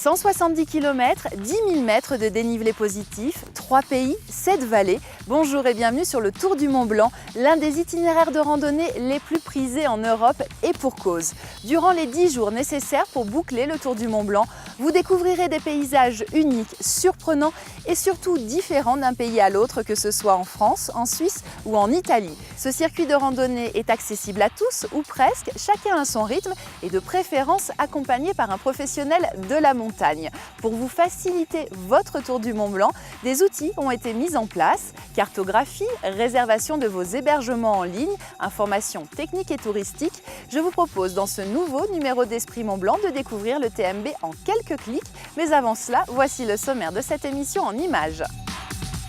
170 km, 10 000 mètres de dénivelé positif, 3 pays, 7 vallées. Bonjour et bienvenue sur le Tour du Mont Blanc, l'un des itinéraires de randonnée les plus prisés en Europe et pour cause. Durant les 10 jours nécessaires pour boucler le Tour du Mont Blanc, vous découvrirez des paysages uniques, surprenants et surtout différents d'un pays à l'autre, que ce soit en France, en Suisse ou en Italie. Ce circuit de randonnée est accessible à tous ou presque, chacun à son rythme et de préférence accompagné par un professionnel de la montagne. Pour vous faciliter votre tour du Mont Blanc, des outils ont été mis en place: cartographie, réservation de vos hébergements en ligne, informations techniques et touristiques. Je vous propose dans ce nouveau numéro d'Esprit Mont Blanc de découvrir le TMB en quelques clics. Mais avant cela, voici le sommaire de cette émission en images.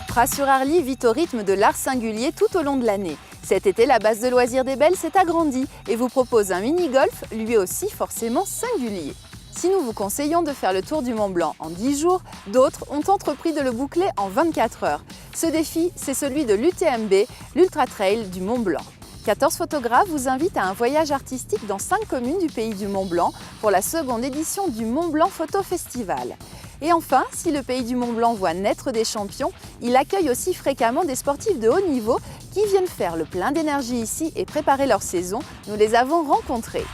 Pras-sur-Arly vit au rythme de l'art singulier tout au long de l'année. Cet été, la base de loisirs des Belles s'est agrandie et vous propose un mini-golf, lui aussi forcément singulier. Si nous vous conseillons de faire le tour du Mont Blanc en 10 jours, d'autres ont entrepris de le boucler en 24 heures. Ce défi, c'est celui de l'UTMB, l'Ultra Trail du Mont Blanc. 14 photographes vous invitent à un voyage artistique dans 5 communes du pays du Mont Blanc pour la seconde édition du Mont Blanc Photo Festival. Et enfin, si le pays du Mont Blanc voit naître des champions, il accueille aussi fréquemment des sportifs de haut niveau qui viennent faire le plein d'énergie ici et préparer leur saison. Nous les avons rencontrés.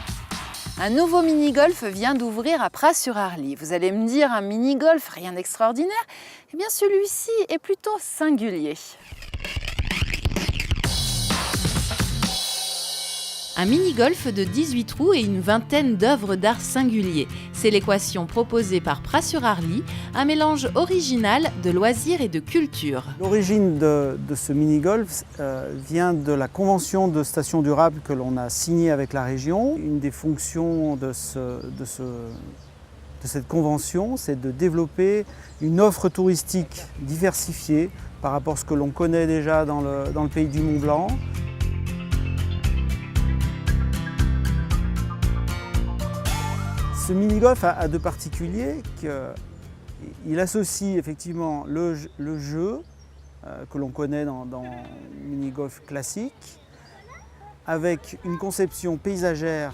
Un nouveau mini-golf vient d'ouvrir à Pras-sur-Arly. Vous allez me dire, un mini-golf, rien d'extraordinaire? Eh bien, celui-ci est plutôt singulier. Un mini-golf de 18 trous et une vingtaine d'œuvres d'art singuliers. C'est l'équation proposée par Pras-sur-Arly, un mélange original de loisirs et de culture. L'origine de ce mini-golf vient de la convention de station durable que l'on a signée avec la région. Une des fonctions de cette convention, c'est de développer une offre touristique diversifiée par rapport à ce que l'on connaît déjà dans le pays du Mont Blanc. Ce mini-golf a de particulier qu'il associe effectivement le jeu que l'on connaît dans le mini-golf classique avec une conception paysagère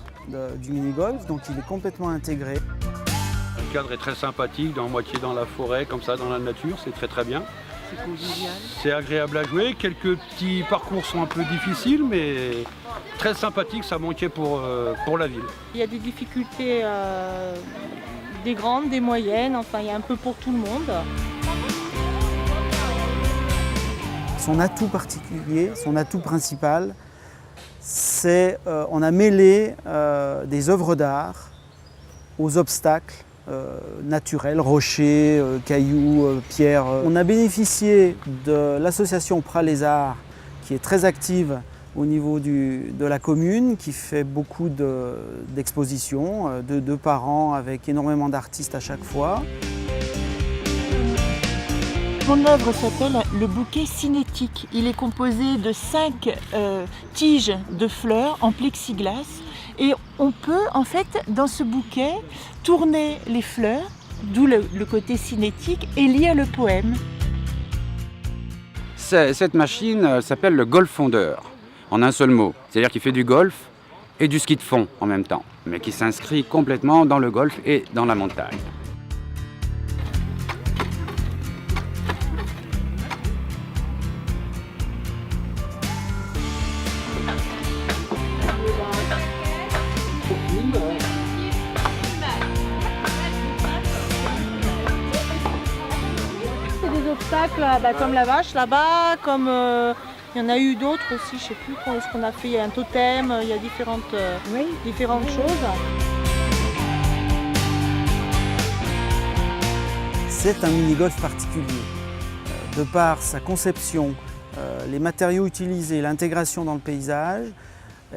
du mini-golf, donc il est complètement intégré. Le cadre est très sympathique, moitié dans la forêt, comme ça, dans la nature, c'est très bien. C'est convivial. C'est agréable à jouer, quelques petits parcours sont un peu difficiles, mais très sympathique, ça manquait pour la ville. Il y a des difficultés, des grandes, des moyennes, enfin il y a un peu pour tout le monde. Son atout particulier, son atout principal, c'est on a mêlé des œuvres d'art aux obstacles naturels, rochers, cailloux, pierres. On a bénéficié de l'association Pras les Arts, qui est très active au niveau de la commune, qui fait beaucoup d'expositions, de par an, avec énormément d'artistes à chaque fois. Mon œuvre s'appelle le bouquet cinétique. Il est composé de 5 tiges de fleurs en plexiglas. Et on peut, en fait, dans ce bouquet, tourner les fleurs, d'où le côté cinétique, et lire le poème. Cette machine s'appelle le golf fondeur, en un seul mot. C'est-à-dire qu'il fait du golf et du ski de fond en même temps, mais qui s'inscrit complètement dans le golf et dans la montagne. Comme la vache là-bas, comme il y en a eu d'autres aussi, je ne sais plus ce qu'on a fait, il y a un totem, il y a différentes choses. C'est un mini-golf particulier. De par sa conception, les matériaux utilisés, l'intégration dans le paysage,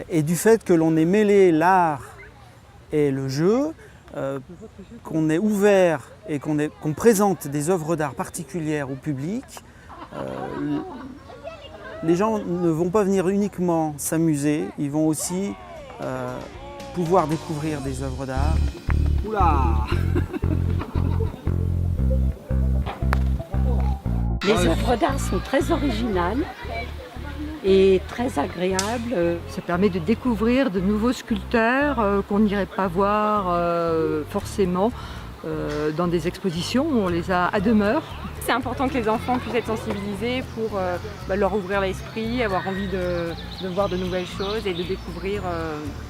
et du fait que l'on ait mêlé l'art et le jeu, qu'on ait ouvert et qu'on présente des œuvres d'art particulières au public, les gens ne vont pas venir uniquement s'amuser, ils vont aussi pouvoir découvrir des œuvres d'art. Oula! Les œuvres d'art sont très originales et très agréables. Ça permet de découvrir de nouveaux sculpteurs qu'on n'irait pas voir forcément dans des expositions où on les a à demeure. C'est important que les enfants puissent être sensibilisés pour leur ouvrir l'esprit, avoir envie de voir de nouvelles choses et de découvrir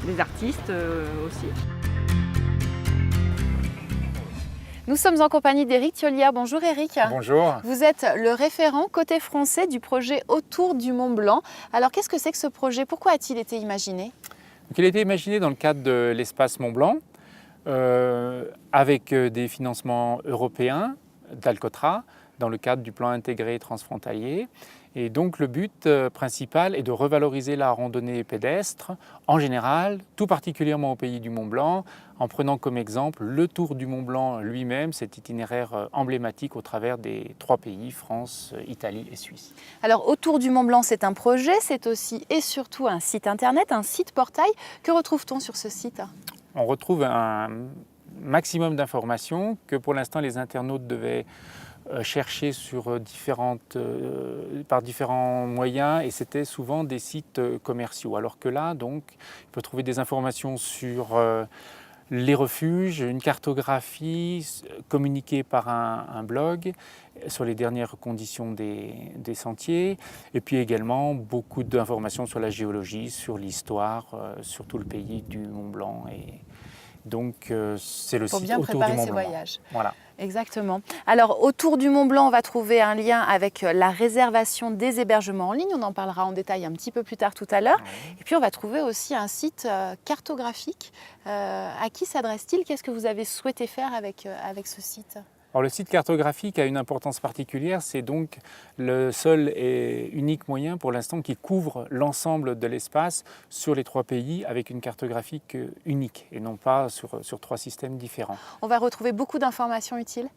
des artistes aussi. Nous sommes en compagnie d'Éric Thiollière. Bonjour Éric. Bonjour. Vous êtes le référent côté français du projet Autour du Mont Blanc. Alors qu'est-ce que c'est que ce projet? Pourquoi a-t-il été imaginé? Donc, il a été imaginé dans le cadre de l'espace Mont Blanc avec des financements européens d'Alcotra dans le cadre du plan intégré transfrontalier. Et donc le but principal est de revaloriser la randonnée pédestre en général, tout particulièrement au pays du Mont Blanc, en prenant comme exemple le Tour du Mont Blanc lui-même, cet itinéraire emblématique au travers des 3 pays, France, Italie et Suisse. Alors Autour du Mont Blanc, c'est un projet, c'est aussi et surtout un site internet, un site portail. Que retrouve-t-on sur ce site? On retrouve un maximum d'informations que pour l'instant les internautes devaient chercher par différents moyens, et c'était souvent des sites commerciaux. Alors que là, donc, il peut trouver des informations sur les refuges, une cartographie communiquée par un blog sur les dernières conditions des sentiers, et puis également beaucoup d'informations sur la géologie, sur l'histoire, sur tout le pays du Mont Blanc. Et donc c'est le site bien Autour préparer du Mont ses Blanc. voyages. Voilà. Exactement. Alors, Autour du Mont Blanc, on va trouver un lien avec la réservation des hébergements en ligne. On en parlera en détail un petit peu plus tard tout à l'heure. Et puis, on va trouver aussi un site cartographique. À qui s'adresse-t-il? Qu'est-ce que vous avez souhaité faire avec ce site? Alors, le site cartographique a une importance particulière, c'est donc le seul et unique moyen pour l'instant qui couvre l'ensemble de l'espace sur les 3 pays avec une cartographie unique et non pas sur 3 systèmes différents. On va retrouver beaucoup d'informations utiles.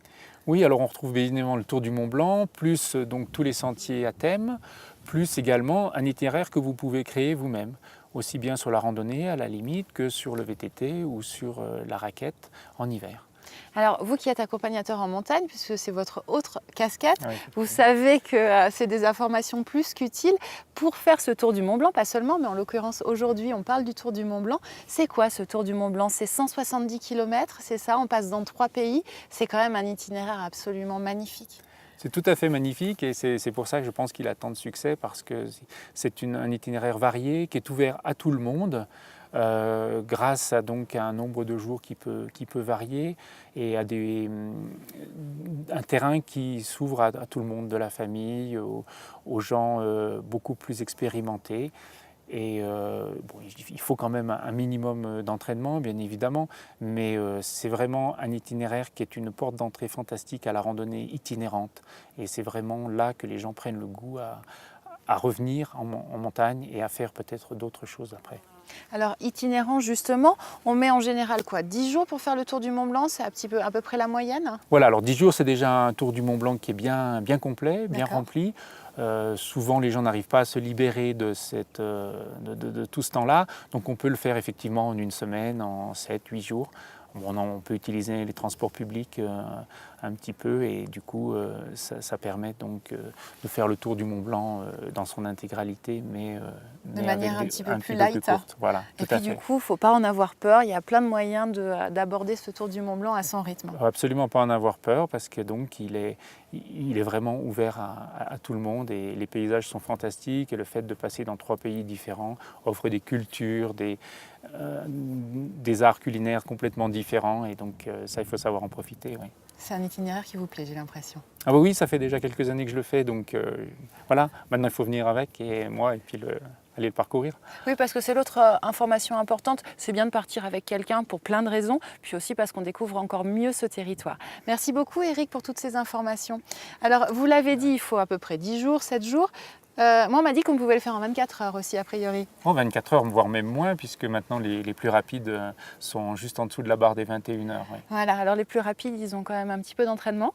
Oui, alors on retrouve bien évidemment le Tour du Mont Blanc, plus donc tous les sentiers à thème, plus également un itinéraire que vous pouvez créer vous-même, aussi bien sur la randonnée à la limite que sur le VTT ou sur la raquette en hiver. Alors, vous qui êtes accompagnateur en montagne, puisque c'est votre autre casquette, Oui, vous savez que c'est des informations plus qu'utiles pour faire ce Tour du Mont Blanc, pas seulement, mais en l'occurrence aujourd'hui on parle du Tour du Mont Blanc. C'est quoi ce Tour du Mont Blanc? C'est 170 km, c'est ça, on passe dans 3 pays, c'est quand même un itinéraire absolument magnifique. C'est tout à fait magnifique et c'est pour ça que je pense qu'il a tant de succès, parce que c'est un itinéraire varié qui est ouvert à tout le monde. Grâce à donc un nombre de jours qui peut varier et à un terrain qui s'ouvre à tout le monde, de la famille aux gens beaucoup plus expérimentés. Et il faut quand même un minimum d'entraînement, bien évidemment, mais c'est vraiment un itinéraire qui est une porte d'entrée fantastique à la randonnée itinérante. Et c'est vraiment là que les gens prennent le goût à revenir en montagne et à faire peut-être d'autres choses après. Alors, itinérant justement, on met en général quoi, 10 jours pour faire le Tour du Mont Blanc? C'est à peu près la moyenne? Voilà, alors 10 jours, c'est déjà un Tour du Mont Blanc qui est bien complet, bien rempli. Souvent, les gens n'arrivent pas à se libérer de tout ce temps-là. Donc, on peut le faire effectivement en une semaine, en 7-8 jours. On peut utiliser les transports publics un petit peu, et du coup ça permet donc de faire le Tour du Mont Blanc dans son intégralité, mais de manière un petit peu plus light. courte. Voilà, et puis du coup, il ne faut pas en avoir peur, il y a plein de moyens d'aborder ce Tour du Mont Blanc à son rythme. Absolument pas en avoir peur, parce que donc il est vraiment ouvert à tout le monde, et les paysages sont fantastiques, et le fait de passer dans 3 pays différents offre des cultures, des arts culinaires complètement différents, et donc ça, il faut savoir en profiter. Oui. C'est un itinéraire qui vous plaît, j'ai l'impression. Ah oui, ça fait déjà quelques années que je le fais, donc voilà, maintenant il faut venir avec, et puis aller le parcourir. Oui, parce que c'est l'autre information importante, c'est bien de partir avec quelqu'un pour plein de raisons, puis aussi parce qu'on découvre encore mieux ce territoire. Merci beaucoup Éric pour toutes ces informations. Alors, vous l'avez dit, il faut à peu près 10 jours, 7 jours. Moi, on m'a dit qu'on pouvait le faire en 24 heures aussi, a priori. En 24 heures, voire même moins, puisque maintenant les plus rapides sont juste en dessous de la barre des 21 heures. Oui. Voilà, alors les plus rapides, ils ont quand même un petit peu d'entraînement,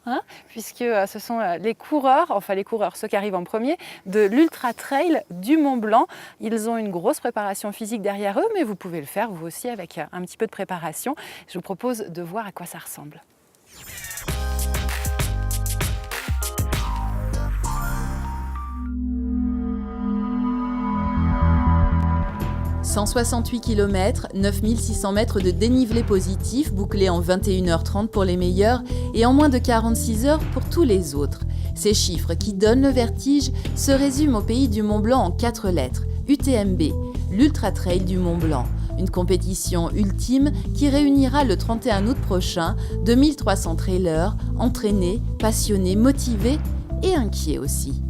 puisque ce sont les coureurs, ceux qui arrivent en premier, de l'Ultra Trail du Mont Blanc. Ils ont une grosse préparation physique derrière eux, mais vous pouvez le faire vous aussi avec un petit peu de préparation. Je vous propose de voir à quoi ça ressemble. 168 km, 9600 mètres de dénivelé positif, bouclés en 21h30 pour les meilleurs et en moins de 46 heures pour tous les autres. Ces chiffres qui donnent le vertige se résument au pays du Mont Blanc en 4 lettres, UTMB, l'Ultra Trail du Mont Blanc. Une compétition ultime qui réunira le 31 août prochain 2300 trailers, entraînés, passionnés, motivés et inquiets aussi.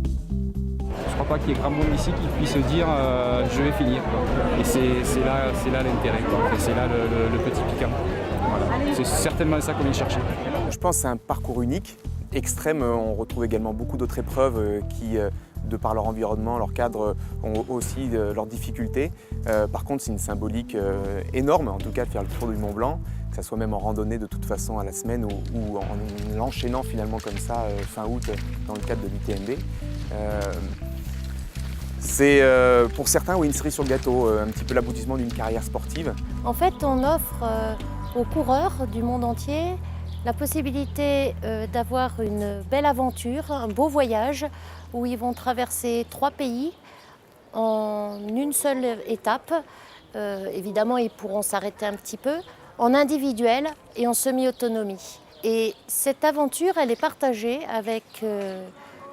Je ne crois pas qu'il y ait grand monde ici qui puisse se dire je vais finir. Et c'est là l'intérêt, et c'est là le petit piquant. Voilà. C'est certainement ça qu'on vient chercher. Je pense que c'est un parcours unique, extrême. On retrouve également beaucoup d'autres épreuves qui, de par leur environnement, leur cadre, ont aussi leurs difficultés. Par contre, c'est une symbolique énorme, en tout cas de faire le tour du Mont Blanc, que ça soit même en randonnée de toute façon à la semaine ou en l'enchaînant finalement comme ça fin août dans le cadre de l'UTMB. C'est pour certains une cerise sur le gâteau, un petit peu l'aboutissement d'une carrière sportive. En fait, on offre aux coureurs du monde entier la possibilité d'avoir une belle aventure, un beau voyage où ils vont traverser 3 pays en une seule étape. Évidemment, ils pourront s'arrêter un petit peu, en individuel et en semi-autonomie. Et cette aventure, elle est partagée avec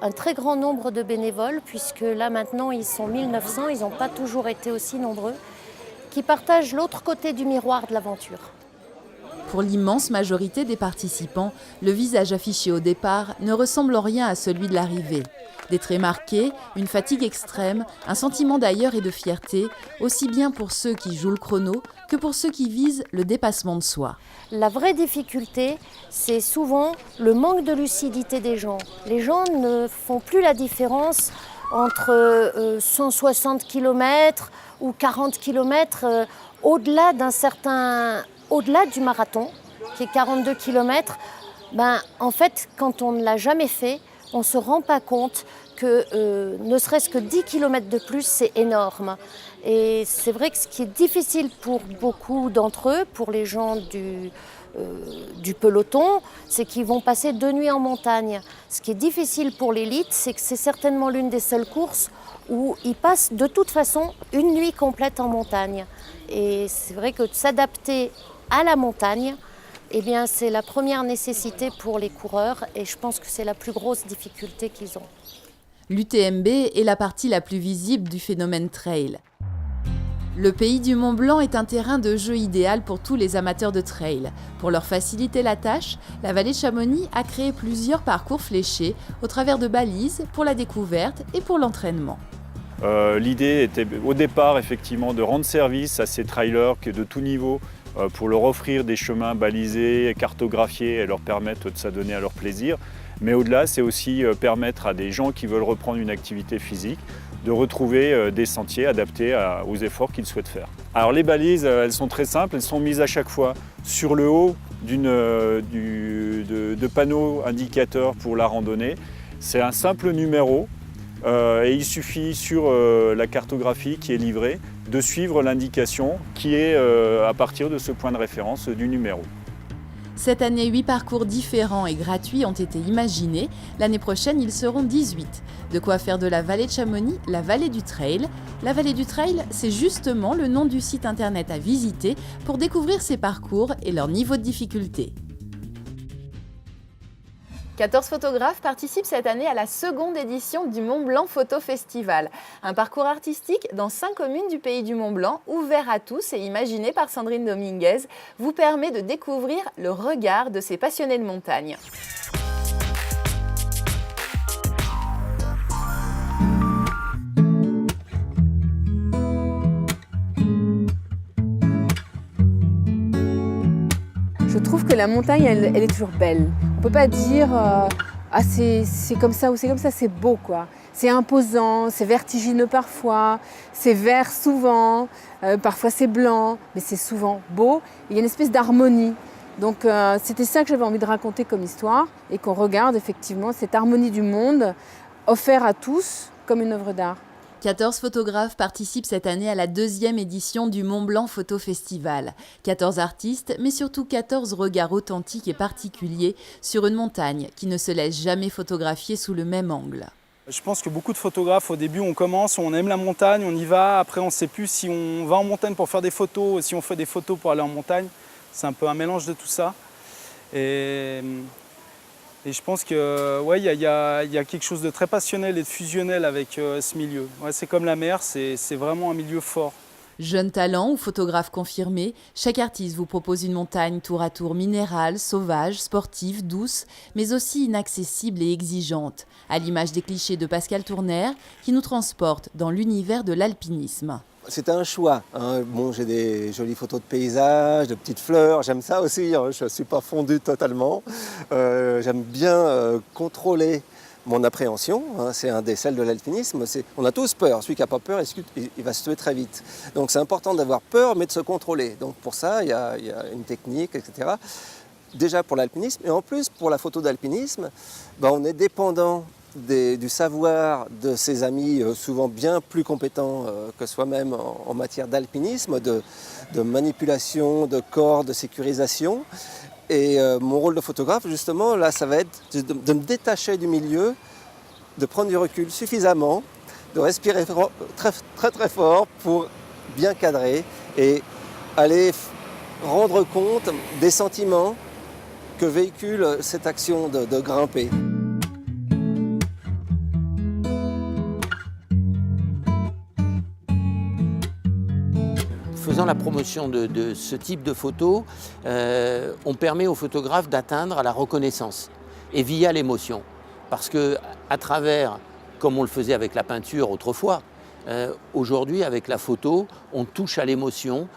un très grand nombre de bénévoles, puisque là maintenant ils sont 1900, ils n'ont pas toujours été aussi nombreux, qui partagent l'autre côté du miroir de l'aventure. Pour l'immense majorité des participants, le visage affiché au départ ne ressemble en rien à celui de l'arrivée. Des traits marqués, une fatigue extrême, un sentiment d'ailleurs et de fierté, aussi bien pour ceux qui jouent le chrono que pour ceux qui visent le dépassement de soi. La vraie difficulté, c'est souvent le manque de lucidité des gens. Les gens ne font plus la différence entre 160 km ou 40 km au-delà du marathon, qui est 42 km. En fait, quand on ne l'a jamais fait, on ne se rend pas compte que ne serait-ce que 10 km de plus, c'est énorme. Et c'est vrai que ce qui est difficile pour beaucoup d'entre eux, pour les gens du peloton, c'est qu'ils vont passer 2 nuits en montagne. Ce qui est difficile pour l'élite, c'est que c'est certainement l'une des seules courses où ils passent de toute façon une nuit complète en montagne. Et c'est vrai que s'adapter à la montagne, eh bien, c'est la première nécessité pour les coureurs et je pense que c'est la plus grosse difficulté qu'ils ont. L'UTMB est la partie la plus visible du phénomène trail. Le pays du Mont Blanc est un terrain de jeu idéal pour tous les amateurs de trail. Pour leur faciliter la tâche, la vallée de Chamonix a créé plusieurs parcours fléchés au travers de balises pour la découverte et pour l'entraînement. L'idée était au départ effectivement de rendre service à ces trailers de tout niveau pour leur offrir des chemins balisés, cartographiés et leur permettre de s'adonner à leur plaisir. Mais au-delà, c'est aussi permettre à des gens qui veulent reprendre une activité physique de retrouver des sentiers adaptés aux efforts qu'ils souhaitent faire. Alors les balises, elles sont très simples, elles sont mises à chaque fois sur le haut de panneaux indicateurs pour la randonnée. C'est un simple numéro et il suffit sur la cartographie qui est livrée de suivre l'indication qui est à partir de ce point de référence du numéro. Cette année, 8 parcours différents et gratuits ont été imaginés. L'année prochaine, ils seront 18. De quoi faire de la vallée de Chamonix la vallée du trail. La vallée du trail, c'est justement le nom du site internet à visiter pour découvrir ces parcours et leur niveau de difficulté. 14 photographes participent cette année à la seconde édition du Mont Blanc Photo Festival. Un parcours artistique dans 5 communes du pays du Mont Blanc, ouvert à tous et imaginé par Sandrine Dominguez, vous permet de découvrir le regard de ces passionnés de montagne. Je trouve que la montagne, elle est toujours belle. On ne peut pas dire ah, c'est comme ça ou c'est comme ça, c'est beau quoi. C'est imposant, c'est vertigineux parfois, c'est vert souvent, parfois c'est blanc, mais c'est souvent beau. Il y a une espèce d'harmonie. Donc c'était ça que j'avais envie de raconter comme histoire et qu'on regarde effectivement cette harmonie du monde offerte à tous comme une œuvre d'art. 14 photographes participent cette année à la 2e édition du Mont Blanc Photo Festival. 14 artistes, mais surtout 14 regards authentiques et particuliers sur une montagne qui ne se laisse jamais photographier sous le même angle. Je pense que beaucoup de photographes, au début, on commence, on aime la montagne, on y va. Après, on ne sait plus si on va en montagne pour faire des photos, ou si on fait des photos pour aller en montagne. C'est un peu un mélange de tout ça. Et je pense que ouais, y a quelque chose de très passionnel et de fusionnel avec ce milieu. Ouais, c'est comme la mer, c'est vraiment un milieu fort. Jeune talent ou photographe confirmé, chaque artiste vous propose une montagne tour à tour minérale, sauvage, sportive, douce, mais aussi inaccessible et exigeante, à l'image des clichés de Pascal Tournaire qui nous transporte dans l'univers de l'alpinisme. C'était un choix. Hein. Bon, j'ai des jolies photos de paysages, de petites fleurs, j'aime ça aussi, hein. Je ne suis pas fondu totalement. J'aime bien contrôler mon appréhension, hein. C'est un des sels de l'alpinisme. On a tous peur, celui qui n'a pas peur, il va se tuer très vite. Donc c'est important d'avoir peur, mais de se contrôler. Donc pour ça, il y a une technique, etc. Déjà pour l'alpinisme, et en plus pour la photo d'alpinisme, on est dépendant du savoir de ses amis souvent bien plus compétents que soi-même en matière d'alpinisme, de manipulation, de corps, de sécurisation. Et mon rôle de photographe, justement, là, ça va être de me détacher du milieu, de prendre du recul suffisamment, de respirer très, très, très fort pour bien cadrer et aller rendre compte des sentiments que véhicule cette action de grimper. Faisant la promotion de ce type de photos, on permet aux photographes d'atteindre la reconnaissance et via l'émotion. Parce qu'à travers, comme on le faisait avec la peinture autrefois, aujourd'hui avec la photo, on touche à l'émotion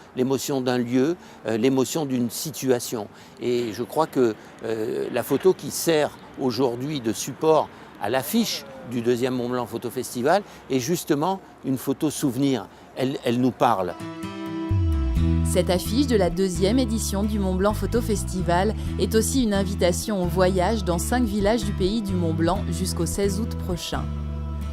d'un lieu, l'émotion d'une situation. Et je crois que la photo qui sert aujourd'hui de support à l'affiche du 2e Mont Blanc Photo Festival est justement une photo souvenir. Elle nous parle. Cette affiche de la 2e édition du Mont Blanc Photo Festival est aussi une invitation au voyage dans 5 villages du pays du Mont Blanc jusqu'au 16 août prochain.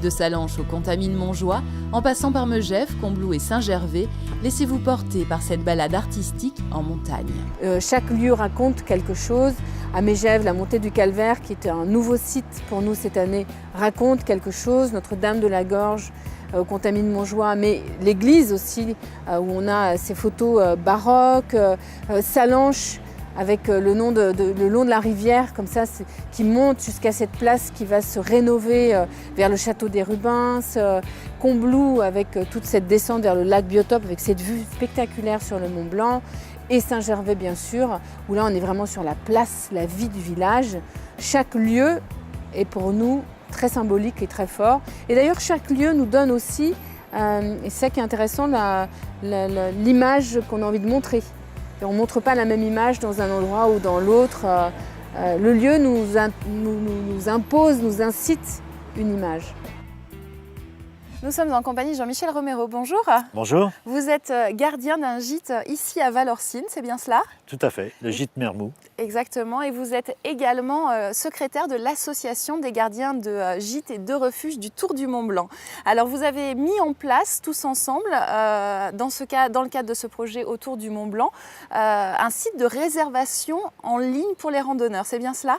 De Sallanches au Contamine-Montjoie, en passant par Megève, Combloux et Saint-Gervais, laissez-vous porter par cette balade artistique en montagne. Chaque lieu raconte quelque chose. À Megève, la montée du Calvaire, qui était un nouveau site pour nous cette année, raconte quelque chose. Notre-Dame de la Gorge, au Contamine-Montjoie, mais l'église aussi, où on a ces photos baroques, Sallanches, avec le long de la rivière, comme ça, qui monte jusqu'à cette place qui va se rénover vers le château des Rubens, Combloux, avec toute cette descente vers le lac Biotope, avec cette vue spectaculaire sur le Mont Blanc, et Saint-Gervais, bien sûr, où là, on est vraiment sur la place, la vie du village. Chaque lieu est pour nous très symbolique et très fort. Et d'ailleurs, chaque lieu nous donne aussi, et c'est ça qui est intéressant, l'image qu'on a envie de montrer. Et on ne montre pas la même image dans un endroit ou dans l'autre. Le lieu nous impose, nous incite une image. Nous sommes en compagnie de Jean-Michel Romero. Bonjour. Bonjour. Vous êtes gardien d'un gîte ici à Valorcine, c'est bien cela? Tout à fait, le gîte Mermoux. Exactement, et vous êtes également secrétaire de l'association des gardiens de gîtes et de refuges du Tour du Mont Blanc. Alors vous avez mis en place tous ensemble, dans le cadre de ce projet autour du Mont Blanc, un site de réservation en ligne pour les randonneurs, c'est bien cela?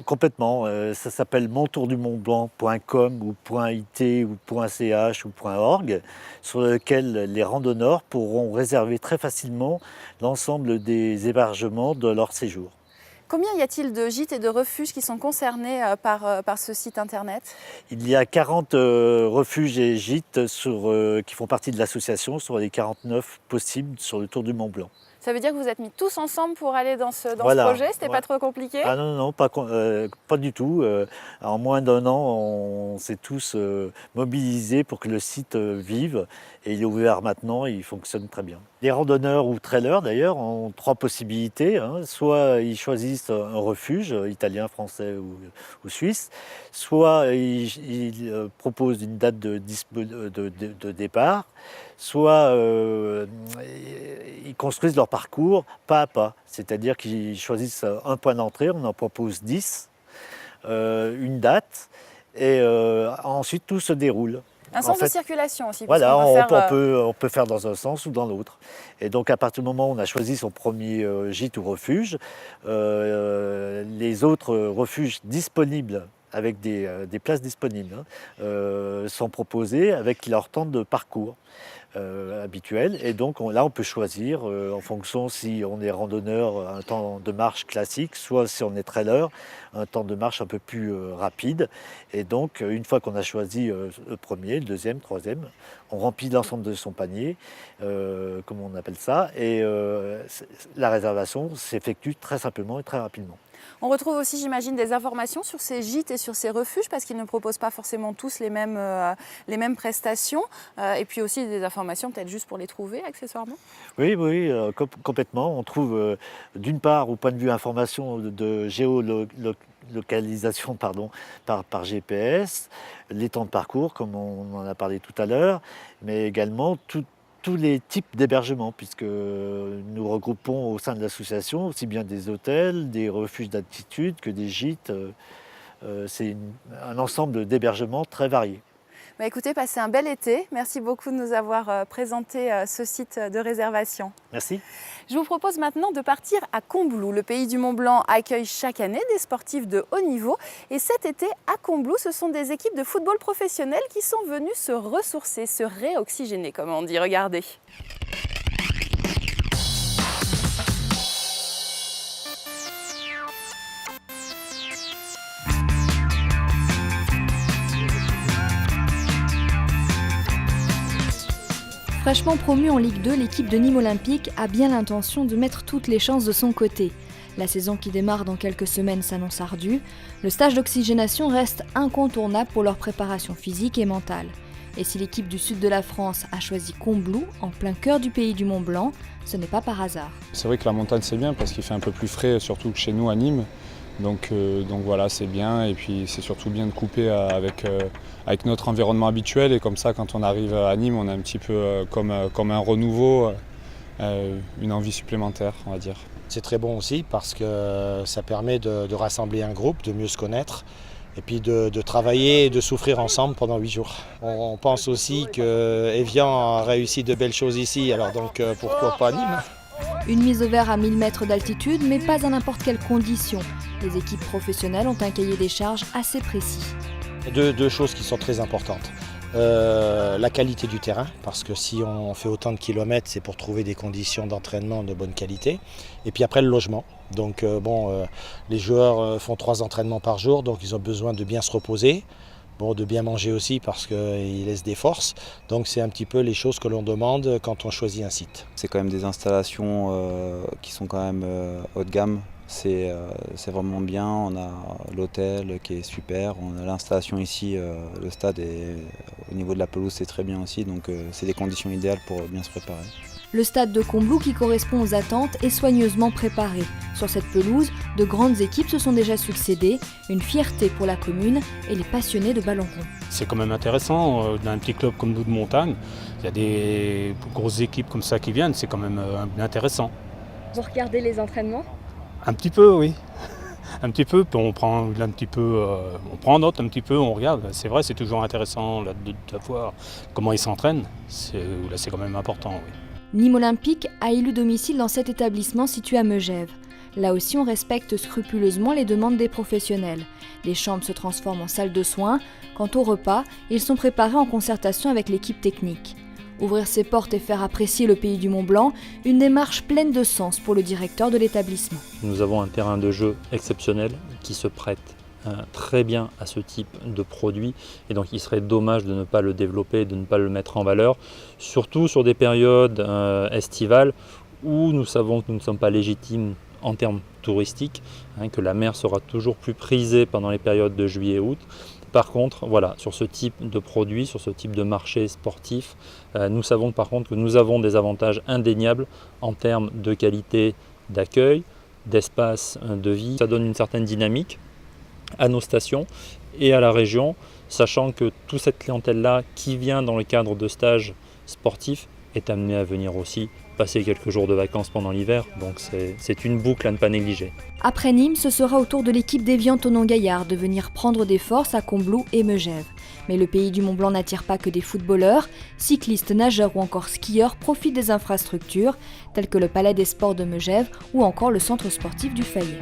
Complètement, ça s'appelle montourdumontblanc.com ou .it ou .ch ou .org, sur lequel les randonneurs pourront réserver très facilement l'ensemble des hébergements de leur séjour. Combien y a-t-il de gîtes et de refuges qui sont concernés par ce site internet? Il y a 40 refuges et gîtes qui font partie de l'association sur les 49 possibles sur le Tour du Mont Blanc. Ça veut dire que vous êtes mis tous ensemble pour aller dans ce projet, c'était pas trop compliqué? Ah non, pas du tout. En moins d'1 an, on s'est tous mobilisés pour que le site vive. Et il est ouvert maintenant, il fonctionne très bien. Les randonneurs ou trailers d'ailleurs ont 3 possibilités. Soit ils choisissent un refuge, italien, français ou suisse. Soit ils proposent une date de départ. Soit ils construisent leur parcours pas à pas. C'est-à-dire qu'ils choisissent un point d'entrée, on en propose 10, une date, et ensuite tout se déroule. Un sens de circulation aussi. Voilà, on peut faire dans un sens ou dans l'autre. Et donc à partir du moment où on a choisi son premier gîte ou refuge, les autres refuges disponibles avec des places disponibles, sont proposées avec leur temps de parcours habituel. Et donc là, on peut choisir en fonction si on est randonneur, un temps de marche classique, soit si on est trailer, un temps de marche un peu plus rapide. Et donc, une fois qu'on a choisi le premier, le deuxième, troisième, on remplit l'ensemble de son panier, comme on appelle ça, et la réservation s'effectue très simplement et très rapidement. On retrouve aussi, j'imagine, des informations sur ces gîtes et sur ces refuges parce qu'ils ne proposent pas forcément tous les mêmes prestations. Et puis aussi des informations peut-être juste pour les trouver accessoirement. Oui, complètement. On trouve d'une part, au point de vue information de géolocalisation par GPS, les temps de parcours, comme on en a parlé tout à l'heure, mais également tous les types d'hébergements, puisque nous regroupons au sein de l'association aussi bien des hôtels, des refuges d'altitude que des gîtes. C'est un ensemble d'hébergements très variés. Écoutez, passez un bel été. Merci beaucoup de nous avoir présenté ce site de réservation. Merci. Je vous propose maintenant de partir à Combloux. Le pays du Mont-Blanc accueille chaque année des sportifs de haut niveau. Et cet été, à Combloux, ce sont des équipes de football professionnelles qui sont venues se ressourcer, se réoxygéner, comme on dit. Regardez. Fraîchement promue en Ligue 2, l'équipe de Nîmes Olympique a bien l'intention de mettre toutes les chances de son côté. La saison qui démarre dans quelques semaines s'annonce ardue. Le stage d'oxygénation reste incontournable pour leur préparation physique et mentale. Et si l'équipe du sud de la France a choisi Combloux, en plein cœur du pays du Mont-Blanc, ce n'est pas par hasard. C'est vrai que la montagne c'est bien parce qu'il fait un peu plus frais, surtout que chez nous à Nîmes. Donc voilà, c'est bien et puis c'est surtout bien de couper avec notre environnement habituel et comme ça quand on arrive à Nîmes on a un petit peu comme un renouveau, une envie supplémentaire on va dire. C'est très bon aussi parce que ça permet de rassembler un groupe, de mieux se connaître et puis de travailler et de souffrir ensemble pendant 8 jours. On pense aussi que Evian a réussi de belles choses ici, alors donc pourquoi pas Nîmes ? Une mise au vert à 1000 mètres d'altitude, mais pas à n'importe quelle condition. Les équipes professionnelles ont un cahier des charges assez précis. Deux choses qui sont très importantes. La qualité du terrain, parce que si on fait autant de kilomètres, c'est pour trouver des conditions d'entraînement de bonne qualité. Et puis après le logement. Donc les joueurs font 3 entraînements par jour, donc ils ont besoin de bien se reposer. De bien manger aussi parce qu'il laisse des forces. Donc c'est un petit peu les choses que l'on demande quand on choisit un site. C'est quand même des installations qui sont quand même haut de gamme. C'est vraiment bien. On a l'hôtel qui est super. On a l'installation ici. Le stade au niveau de la pelouse c'est très bien aussi. Donc c'est des conditions idéales pour bien se préparer. Le stade de Combloux, qui correspond aux attentes, est soigneusement préparé. Sur cette pelouse, de grandes équipes se sont déjà succédées, une fierté pour la commune et les passionnés de ballon rond. C'est quand même intéressant, dans un petit club comme nous de montagne, il y a des grosses équipes comme ça qui viennent, c'est quand même intéressant. Vous regardez les entraînements ? Un petit peu, oui. Un petit peu, puis on prend note un petit peu, on regarde. C'est vrai, c'est toujours intéressant de voir comment ils s'entraînent. Là, c'est quand même important, oui. Nîmes Olympique a élu domicile dans cet établissement situé à Megève. Là aussi, on respecte scrupuleusement les demandes des professionnels. Les chambres se transforment en salle de soins. Quant au repas, ils sont préparés en concertation avec l'équipe technique. Ouvrir ses portes et faire apprécier le pays du Mont-Blanc, une démarche pleine de sens pour le directeur de l'établissement. Nous avons un terrain de jeu exceptionnel qui se prête très bien à ce type de produit et donc il serait dommage de ne pas le développer, de ne pas le mettre en valeur, surtout sur des périodes estivales où nous savons que nous ne sommes pas légitimes en termes touristiques, que la mer sera toujours plus prisée pendant les périodes de juillet et août. Par contre, voilà, sur ce type de produit, sur ce type de marché sportif, nous savons par contre que nous avons des avantages indéniables en termes de qualité d'accueil, d'espace de vie. Ça donne une certaine dynamique à nos stations et à la région, sachant que toute cette clientèle-là qui vient dans le cadre de stages sportifs est amenée à venir aussi passer quelques jours de vacances pendant l'hiver, donc c'est une boucle à ne pas négliger. Après Nîmes, ce sera au tour de l'équipe d'Evian Thonon-Gaillard de venir prendre des forces à Combloux et Megève. Mais le pays du Mont-Blanc n'attire pas que des footballeurs, cyclistes, nageurs ou encore skieurs profitent des infrastructures telles que le Palais des Sports de Megève ou encore le centre sportif du Fayet.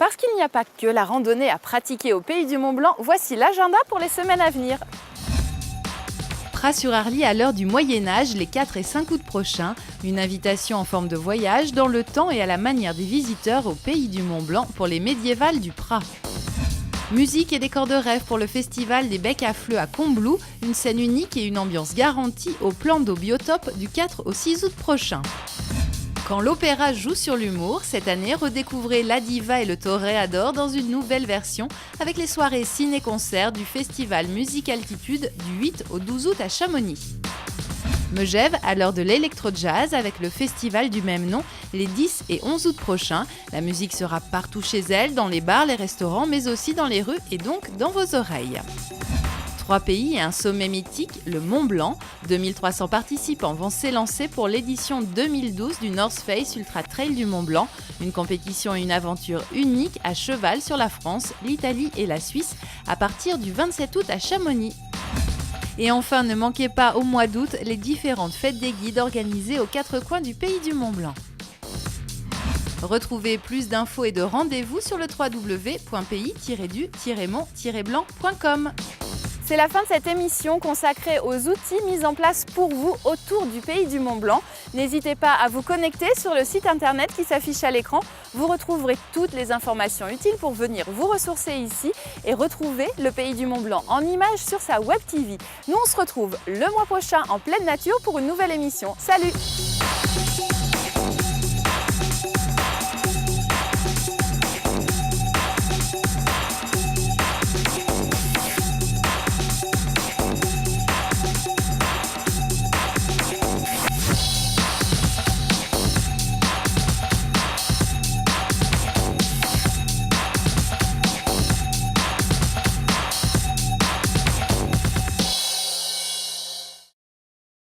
Parce qu'il n'y a pas que la randonnée à pratiquer au Pays du Mont-Blanc, voici l'agenda pour les semaines à venir. Pras-sur-Arly à l'heure du Moyen-Âge, les 4 et 5 août prochains. Une invitation en forme de voyage dans le temps et à la manière des visiteurs au Pays du Mont-Blanc pour les médiévales du Pras. Musique et décors de rêve pour le festival des Becs à Fleux à Combloux, une scène unique et une ambiance garantie au plan d'eau biotope du 4 au 6 août prochain. Quand l'opéra joue sur l'humour, cette année, redécouvrez La Diva et le Toréador dans une nouvelle version avec les soirées ciné-concerts du festival Musique Altitude du 8 au 12 août à Chamonix. Megève à l'heure de l'électro-jazz avec le festival du même nom les 10 et 11 août prochains. La musique sera partout chez elle, dans les bars, les restaurants, mais aussi dans les rues et donc dans vos oreilles. 3 pays et un sommet mythique, le Mont Blanc. 2300 participants vont s'élancer pour l'édition 2012 du North Face Ultra Trail du Mont Blanc. Une compétition et une aventure unique à cheval sur la France, l'Italie et la Suisse à partir du 27 août à Chamonix. Et enfin, ne manquez pas au mois d'août les différentes fêtes des guides organisées aux 4 coins du Pays du Mont Blanc. Retrouvez plus d'infos et de rendez-vous sur le www.pays-du-mont-blanc.com. C'est la fin de cette émission consacrée aux outils mis en place pour vous autour du Pays du Mont-Blanc. N'hésitez pas à vous connecter sur le site internet qui s'affiche à l'écran. Vous retrouverez toutes les informations utiles pour venir vous ressourcer ici et retrouver le Pays du Mont-Blanc en images sur sa web TV. Nous, on se retrouve le mois prochain en pleine nature pour une nouvelle émission. Salut!